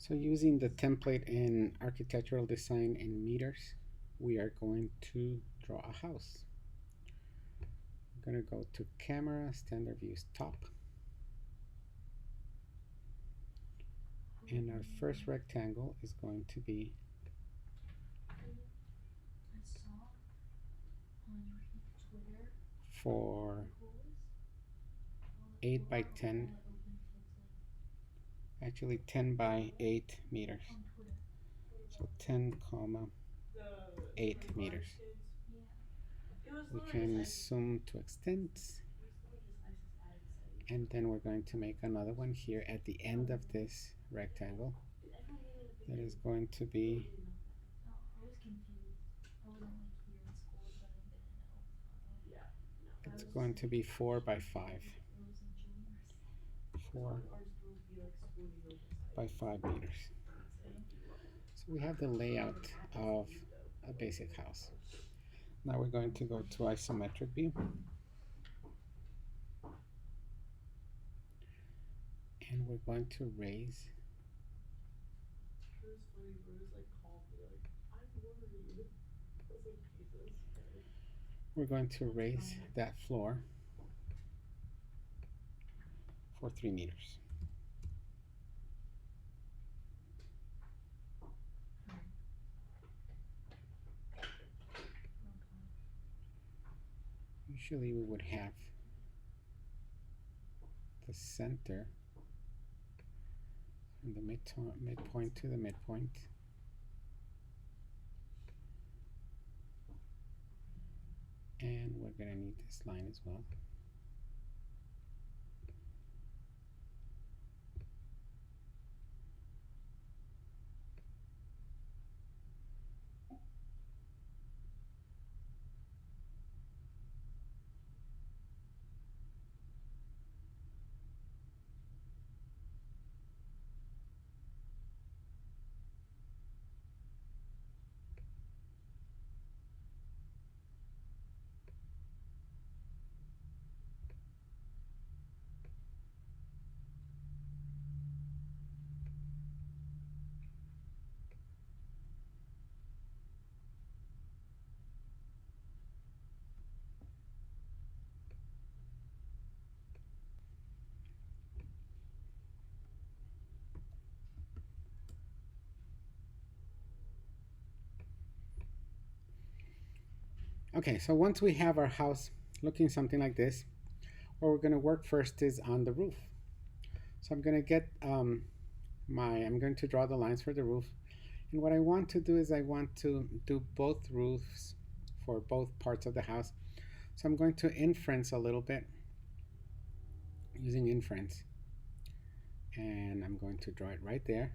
So using the template in architectural design in meters, we are going to draw a house. I'm going to go to camera, standard views top. And our first rectangle is going to be for 8 by 10, actually 10 by 8 meters. So 10 comma 8 meters. We can zoom to extent, and then we're going to make another one here at the end of this rectangle that is going to be it's going to be 4 by 5. 4 by 5 meters. So we have the layout of a basic house. Now we're going to go to isometric view. And we're going to raise that floor for 3 meters. Usually we would have the center from the midpoint to the midpoint. And we're going to need this line as well. Okay, so once we have our house looking something like this, what we're going to work first is on the roof. So I'm going to get I'm going to draw the lines for the roof. And what I want to do is I want to do both roofs for both parts of the house. So I'm going to inference a little bit using inference. And I'm going to draw it right there.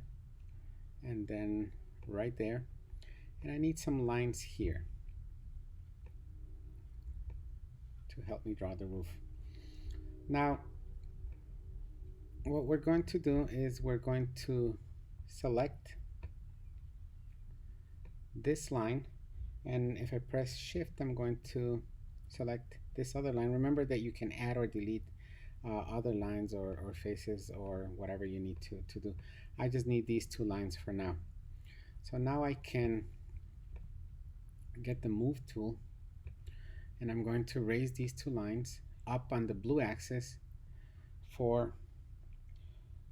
And then right there. And I need some lines here to help me draw the roof. Now, what we're going to do is we're going to select this line, and if I press shift, I'm going to select this other line. Remember that you can add or delete other lines or faces or whatever you need to do. I just need these 2 lines for now. So now I can get the move tool, and I'm going to raise these 2 lines up on the blue axis for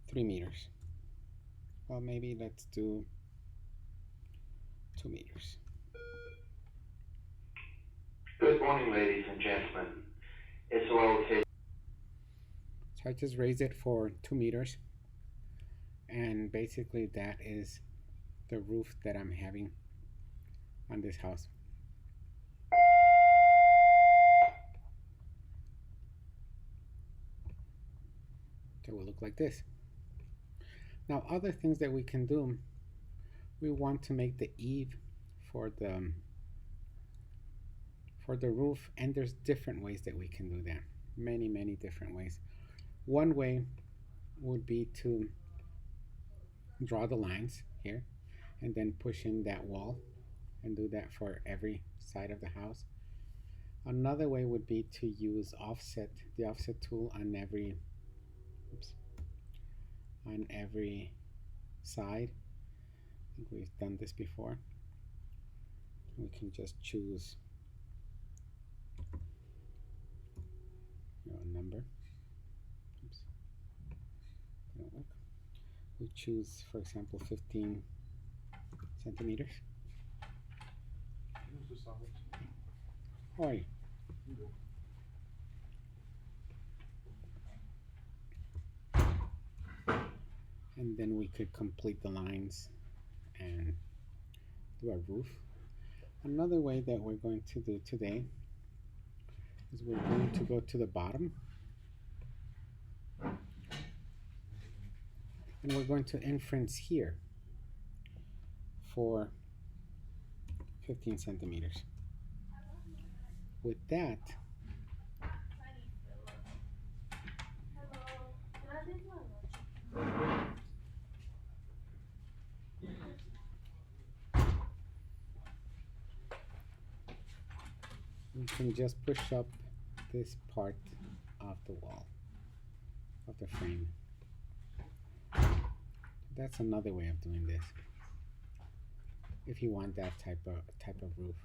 3 meters. Well, maybe let's do 2 meters. Good morning, ladies and gentlemen. It's World History. So I just raised it for 2 meters, and basically that is the roof that I'm having on this house. So it will look like this. Now, other things that we can do, we want to make the eave for the roof, and there's different ways that we can do that. Many different ways. One way would be to draw the lines here and then push in that wall and do that for every side of the house. Another way would be to use the offset tool on every side. I think we've done this before. We can just choose a number. Oops, didn't work. We choose, for example, 15 centimeters. Oi. And then we could complete the lines and do our roof. Another way that we're going to do today is we're going to go to the bottom and we're going to inference here for 15 centimeters. With that, we can just push up this part of the wall, of the frame. That's another way of doing this if you want that type of roof.